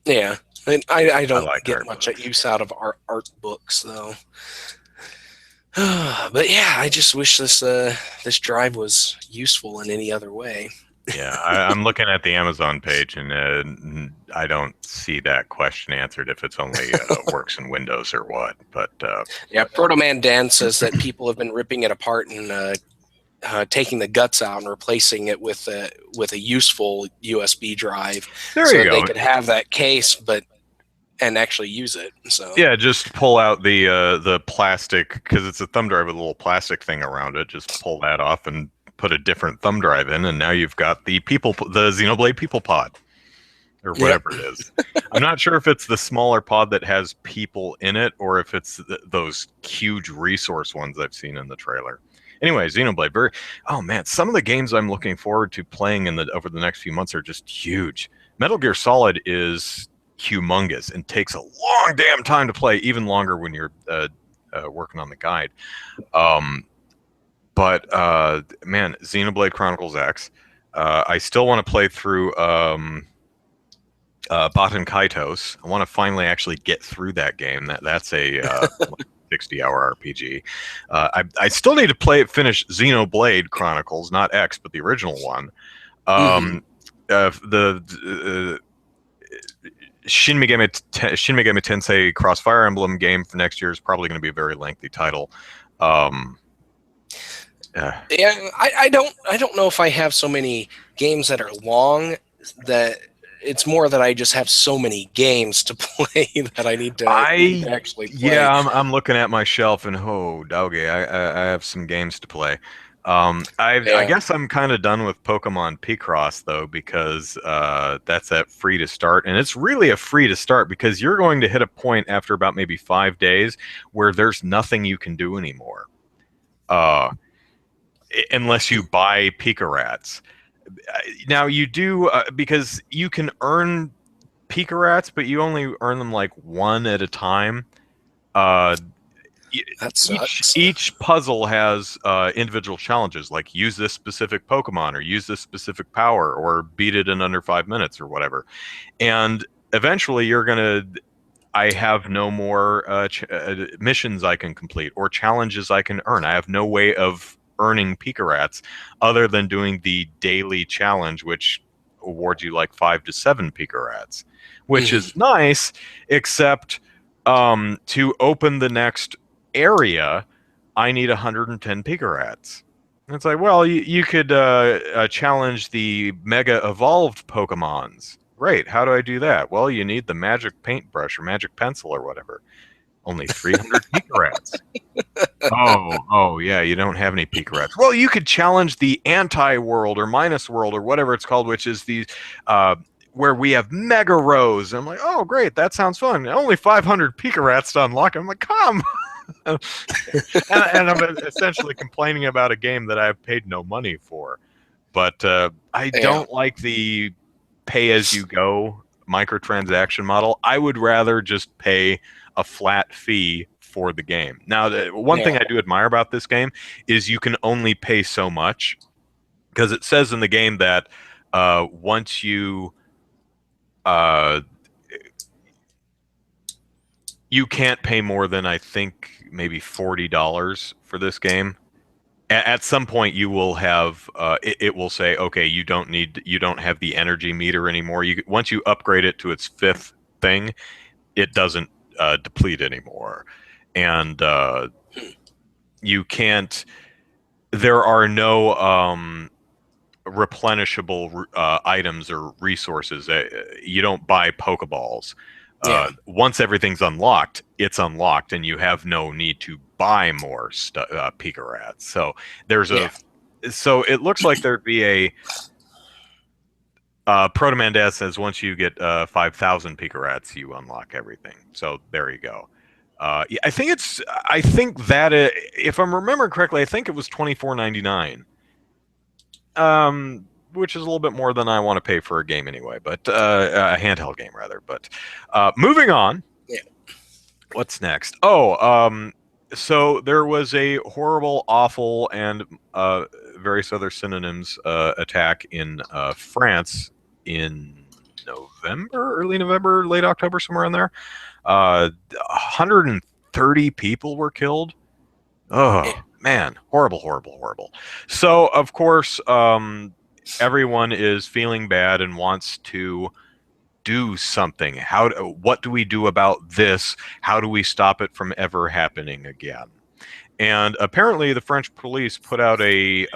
Yeah, and I don't get much use out of art books though. But yeah, I just wish this drive was useful in any other way. Yeah, I'm looking at the Amazon page, and I don't see that question answered if it's only works in Windows or what. But Proto Man Dan says that people have been ripping it apart and taking the guts out and replacing it with a useful USB drive, there you go. They could have that case. But and actually use it. So yeah, just pull out the plastic, because it's a thumb drive with a little plastic thing around it. Just pull that off and put a different thumb drive in, and now you've got the Xenoblade People Pod, or whatever it is. I'm not sure if it's the smaller pod that has people in it, or if it's those huge resource ones I've seen in the trailer. Anyway, Xenoblade, oh man, some of the games I'm looking forward to playing over the next few months are just huge. Metal Gear Solid is humongous and takes a long damn time to play, even longer when you're working on the guide. But man, Xenoblade Chronicles X. I still want to play through Baten Kaitos. I want to finally actually get through that game. That's a 60-hour RPG. I still need to finish Xenoblade Chronicles, not X, but the original one. The Shin Megami Tensei Cross Fire Emblem game for next year is probably going to be a very lengthy title. Yeah, I don't know if I have so many games that are long. That it's more that I just have so many games to play that I need to actually play. Yeah, I'm looking at my shelf, and doggy, I have some games to play. I guess I'm kind of done with Pokemon Picross, though, because that's at free to start. And it's really a free to start because you're going to hit a point after about maybe 5 days where there's nothing you can do anymore. Unless you buy Pika-Rats. Now, you do, because you can earn Pika-Rats, but you only earn them like one at a time. That sucks. Each puzzle has individual challenges, like use this specific Pokemon, or use this specific power, or beat it in under 5 minutes, or whatever. And eventually I have no more missions I can complete, or challenges I can earn. I have no way of earning Pika-Rats other than doing the daily challenge, which awards you like 5 to 7 Pika-Rats, which is nice, except to open the next area, I need 110 Pika-Rats. It's like, well, you could challenge the Mega Evolved Pokemons. Great, how do I do that? Well, you need the magic paintbrush or magic pencil or whatever. Only 300 Pika-Rats. Oh, yeah, you don't have any Pika-Rats. Well, you could challenge the Anti-World or Minus World or whatever it's called, which is the where we have Mega Rose. I'm like, oh, great, that sounds fun. Only 500 Pika-Rats to unlock. I'm like, come. and I'm essentially complaining about a game that I've paid no money for. But I don't like the pay-as-you-go microtransaction model. I would rather just pay a flat fee for the game. Now, one thing I do admire about this game is you can only pay so much, because it says in the game that once you can't pay more than, I think, maybe $40 for this game. At some point, you will have it will say, okay, you don't have the energy meter anymore. Once you upgrade it to its 5th thing, it doesn't deplete anymore, and you can't. There are no replenishable items or resources. You don't buy Pokeballs. Once everything's unlocked, it's unlocked, and you have no need to buy more Pika-Rats. So so it looks like there'd be a Proto Man Dad says once you get 5,000 Pika-Rats, you unlock everything. So there you go. I think that if I'm remembering correctly, I think it was $24.99. Which is a little bit more than I want to pay for a game anyway, but a handheld game rather. But moving on. Yeah. What's next? So there was a horrible, awful, and various other synonyms attack in France in early November, late October, somewhere in there. 130 people were killed. Oh, man. Horrible, horrible, horrible. So, of course, everyone is feeling bad and wants to do something. What do we do about this? How do we stop it from ever happening again? And apparently, the French police put out a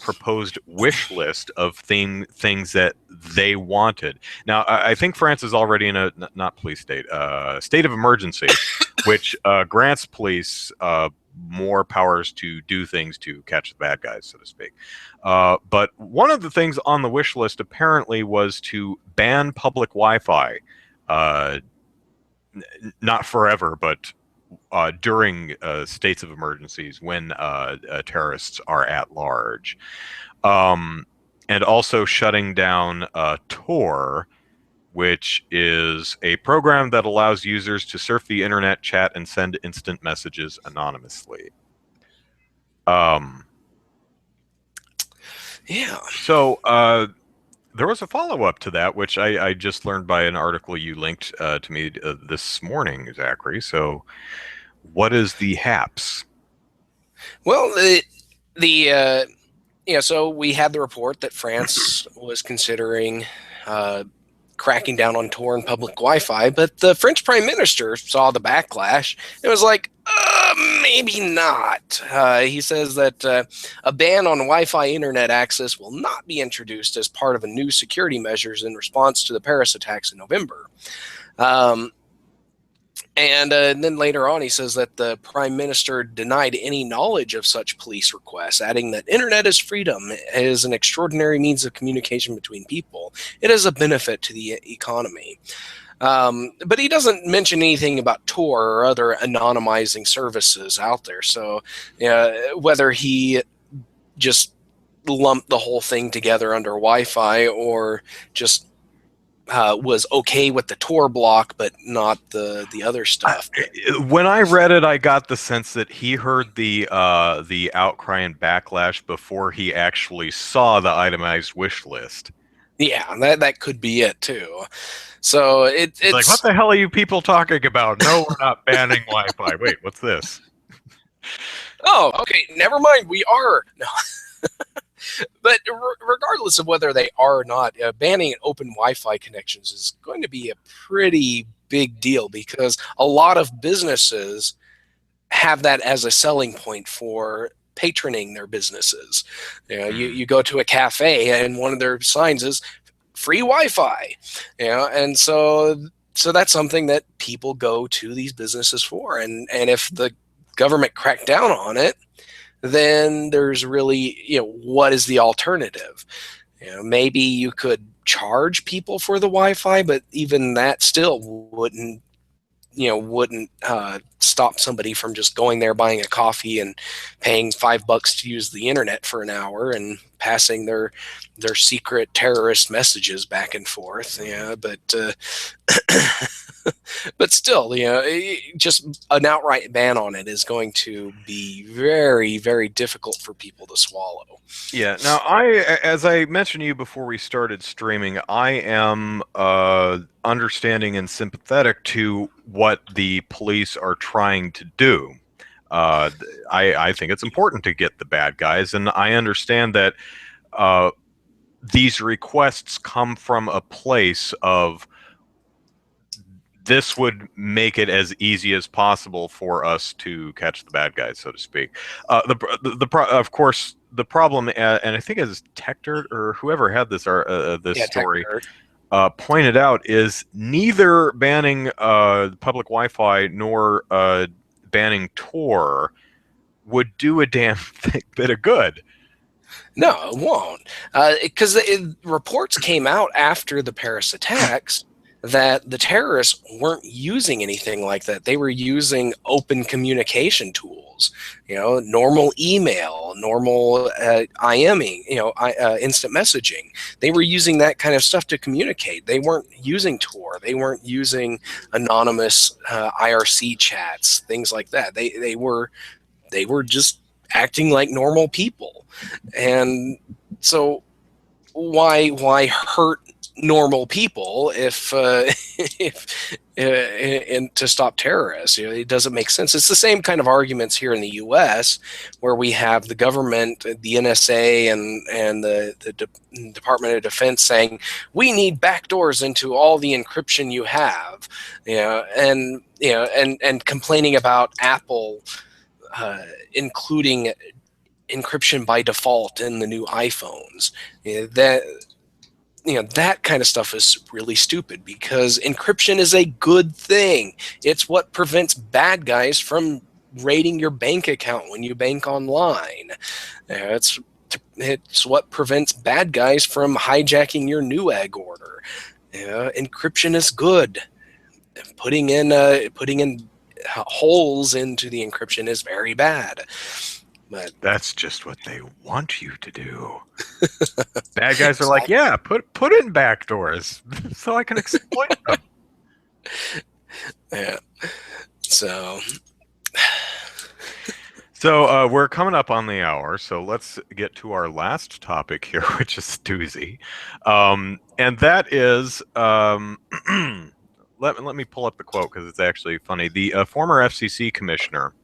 proposed wish list of things that they wanted. Now, I think France is already in a not police state of emergency, which grants police more powers to do things to catch the bad guys, so to speak. But one of the things on the wish list apparently was to ban public Wi-Fi, not forever, but during states of emergencies when terrorists are at large. And also shutting down Tor, which is a program that allows users to surf the internet, chat, and send instant messages anonymously. Yeah. So there was a follow-up to that, which I just learned by an article you linked to me this morning, Zachary. So what is the HAPS? Well, so we had the report that France was considering cracking down on Tor and public Wi-Fi, but the French Prime Minister saw the backlash and was like, maybe not. He says that a ban on Wi-Fi internet access will not be introduced as part of a new security measures in response to the Paris attacks in November. And then later on, he says that the Prime Minister denied any knowledge of such police requests, adding that internet is freedom, is an extraordinary means of communication between people. It is a benefit to the economy. But he doesn't mention anything about Tor or other anonymizing services out there. So whether he just lumped the whole thing together under Wi-Fi or just was okay with the Tor block, but not the other stuff. When I read it, I got the sense that he heard the outcry and backlash before he actually saw the itemized wish list. Yeah, that could be it too. So it's like, what the hell are you people talking about? No, we're not banning Wi-Fi. Wait, what's this? Oh, okay, never mind. We are. No. But regardless of whether they are or not, banning open Wi-Fi connections is going to be a pretty big deal because a lot of businesses have that as a selling point for patroning their businesses. You go to a cafe and one of their signs is free Wi-Fi, and so that's something that people go to these businesses for. And if the government cracked down on it, then there's really, what is the alternative? Maybe you could charge people for the Wi-Fi, but even that still wouldn't stop somebody from just going there, buying a coffee and paying $5 to use the internet for an hour and passing their secret terrorist messages back and forth. But still, just an outright ban on it is going to be very, very difficult for people to swallow. Yeah. Now, as I mentioned to you before we started streaming, I am understanding and sympathetic to what the police are trying to do. I think it's important to get the bad guys, and I understand that these requests come from a place of this would make it as easy as possible for us to catch the bad guys, so to speak. Of course, the problem, and I think it was Tector or whoever had this story pointed out, is neither banning public Wi-Fi nor banning Tor would do a damn bit of good. No, it won't, because reports came out after the Paris attacks that the terrorists weren't using anything like that. They were using open communication tools, normal email, normal IMing, instant messaging. They were using that kind of stuff to communicate. They weren't using Tor. They weren't using anonymous IRC chats, things like that. They were just acting like normal people. And so why hurt normal people if and to stop terrorists? It doesn't make sense. It's the same kind of arguments here in the U.S. where we have the government, the NSA, and the Department of Defense saying we need backdoors into all the encryption you have, and complaining about Apple including encryption by default in the new iPhones. That kind of stuff is really stupid, because encryption is a good thing. It's what prevents bad guys from raiding your bank account when you bank online. It's what prevents bad guys from hijacking your Newegg order. Encryption is good. Putting in holes into the encryption is very bad. But that's just what they want you to do. Bad guys are like, yeah, put in backdoors so I can exploit them. Yeah. So we're coming up on the hour, so let's get to our last topic here, which is doozy. And that is, let me pull up the quote because it's actually funny. The former FCC commissioner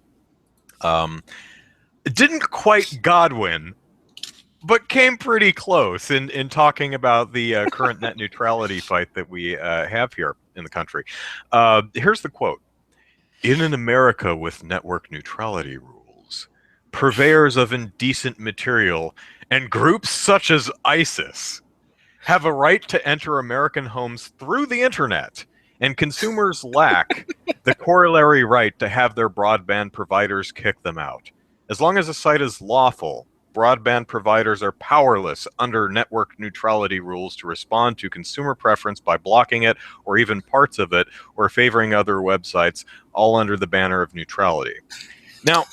didn't quite Godwin, but came pretty close in talking about the current net neutrality fight that we have here in the country. Here's the quote. In an America with network neutrality rules, purveyors of indecent material and groups such as ISIS have a right to enter American homes through the internet, and consumers lack the corollary right to have their broadband providers kick them out. As long as a site is lawful, broadband providers are powerless under network neutrality rules to respond to consumer preference by blocking it or even parts of it or favoring other websites, all under the banner of neutrality. Now,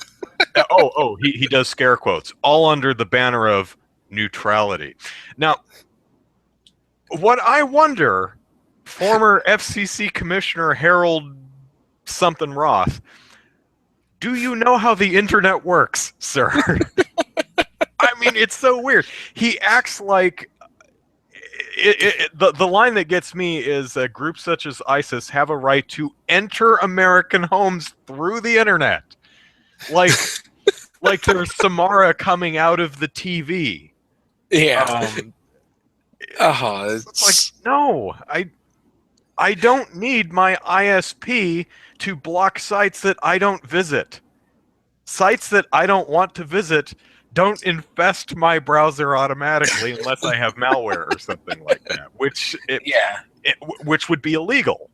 he does scare quotes, all under the banner of neutrality. Now, what I wonder, former FCC Commissioner Harold something Roth, do you know how the internet works, sir? I mean, it's so weird. He acts like the line that gets me is groups such as ISIS have a right to enter American homes through the internet, like there's Samara coming out of the TV. yeah. It's like, no, I don't need my ISP to block sites that I don't visit. Sites that I don't want to visit don't infest my browser automatically unless I have malware or something like that, which would be illegal.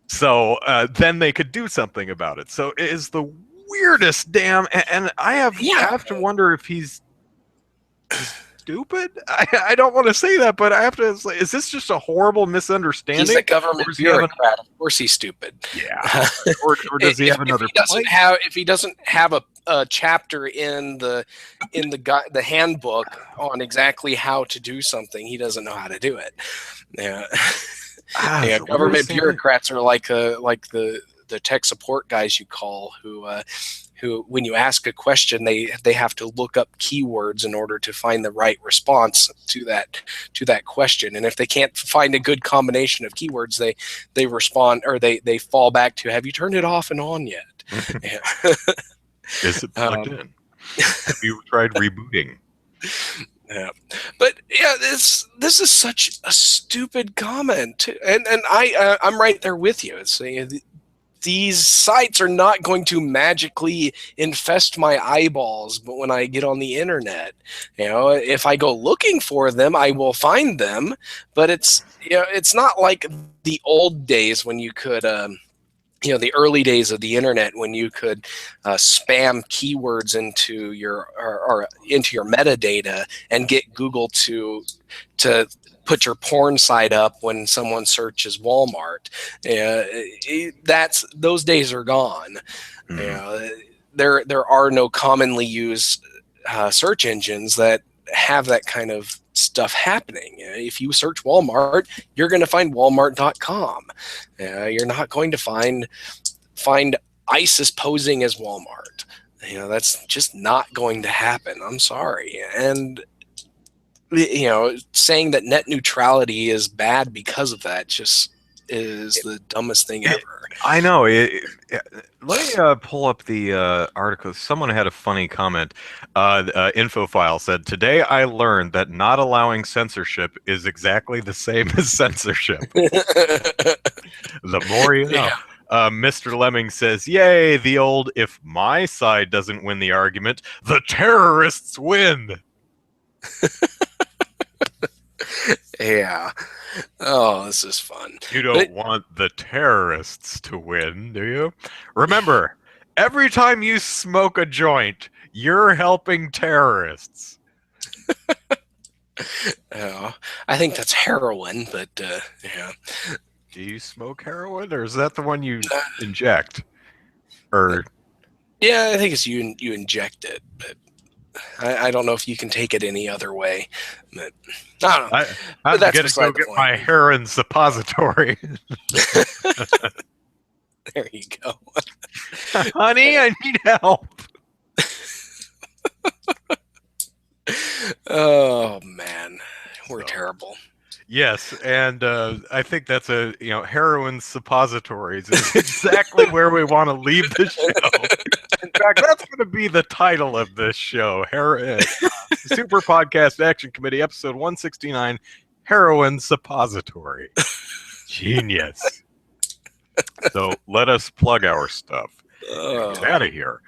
So then they could do something about it. So it is the weirdest damn, and I have to wonder if he's stupid. I don't want to say that, but I have to say, is this just a horrible misunderstanding? He's a government bureaucrat. Of course he's stupid. Yeah. Or does he have another place? If he doesn't have a chapter in the handbook on exactly how to do something, he doesn't know how to do it. Yeah. Government bureaucrats are like the tech support guys you call who when you ask a question, they have to look up keywords in order to find the right response to that question. And if they can't find a good combination of keywords, they respond, or they fall back to, have you turned it off and on yet? Is it plugged in? Have you tried rebooting? Yeah, but yeah, this is such a stupid comment, and I'm right there with you. It's these sites are not going to magically infest my eyeballs, but when I get on the internet, if I go looking for them, I will find them. But it's not like the old days when you could, the early days of the internet when you could spam keywords into your into your metadata and get Google to put your porn site up when someone searches Walmart. Those days are gone. Mm-hmm. There are no commonly used search engines that have that kind of stuff happening. If you search Walmart, you're going to find Walmart.com. You're not going to find ISIS posing as Walmart. That's just not going to happen. I'm sorry. And saying that net neutrality is bad because of that just is the dumbest thing ever. I know. Let me pull up the article. Someone had a funny comment. Infofile said, "Today I learned that not allowing censorship is exactly the same as censorship." The more you know. Mr. Lemming says, "Yay, the old if my side doesn't win the argument, the terrorists win." Yeah. Oh, this is fun. You don't want the terrorists to win, do you? Remember, every time you smoke a joint, you're helping terrorists. I think that's heroin, but yeah. Do you smoke heroin, or is that the one you inject? Or yeah, I think it's you inject it, but I don't know if you can take it any other way. But I don't know. I'm going to go get my heroin suppository. There you go. Honey, I need help. Oh, man. We're terrible. Yes, and I think that's heroin suppositories is exactly where we want to leave the show. In fact, that's going to be the title of this show. Super Podcast Action Committee, episode 169, Heroin Suppository. Genius. So let us plug our stuff. Get out of here.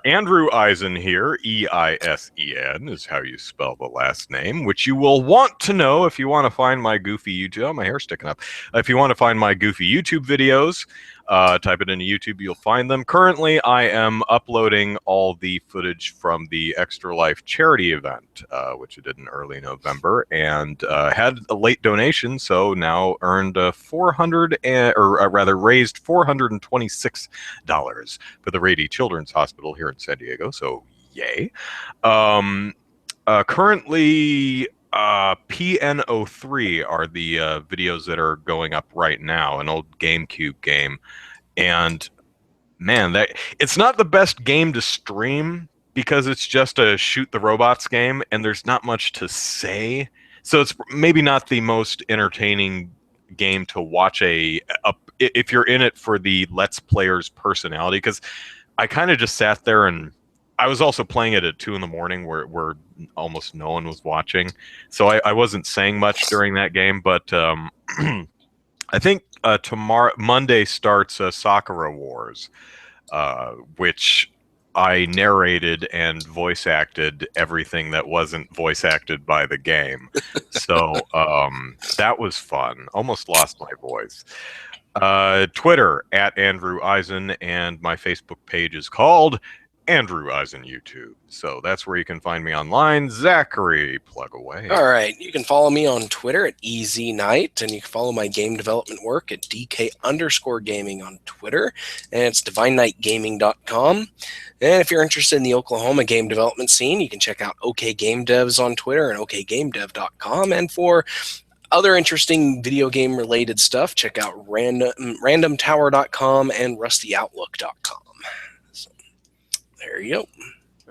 Andrew Eisen here, Eisen is how you spell the last name, which you will want to know if you want to find my goofy YouTube. Oh, my hair's sticking up. If you want to find my goofy YouTube videos, type it into YouTube, you'll find them. Currently, I am uploading all the footage from the Extra Life charity event, which I did in early November, and had a late donation, so now earned raised $426 for the Rady Children's Hospital here in San Diego. So, yay! Currently, PN03 are the videos that are going up right now, an old GameCube game. And man, it's not the best game to stream because it's just a shoot the robots game and there's not much to say. So it's maybe not the most entertaining game to watch if you're in it for the Let's Player's personality, because I kind of just sat there, and I was also playing it at 2 a.m. where almost no one was watching. So I wasn't saying much during that game, but I think Monday starts Sakura Wars, which I narrated and voice acted everything that wasn't voice acted by the game. So that was fun. Almost lost my voice. Twitter at Andrew Eisen, and my Facebook page is called Andrew Eisen YouTube. So that's where you can find me online. Zachary, plug away. All right. You can follow me on Twitter at EasyKnight, and you can follow my game development work at DK_gaming on Twitter, and it's DivineKnightGaming.com. And if you're interested in the Oklahoma game development scene, you can check out OK Game Devs on Twitter and OKGameDev.com. And for other interesting video game related stuff, check out randomtower.com and rustyoutlook.com. There you go.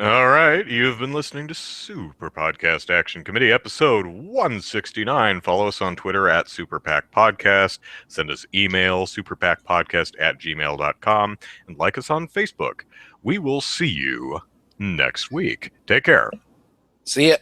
All right. You've been listening to Super Podcast Action Committee, episode 169. Follow us on Twitter at SuperPackPodcast. Send us email, superpackpodcast@gmail.com. And like us on Facebook. We will see you next week. Take care. See ya.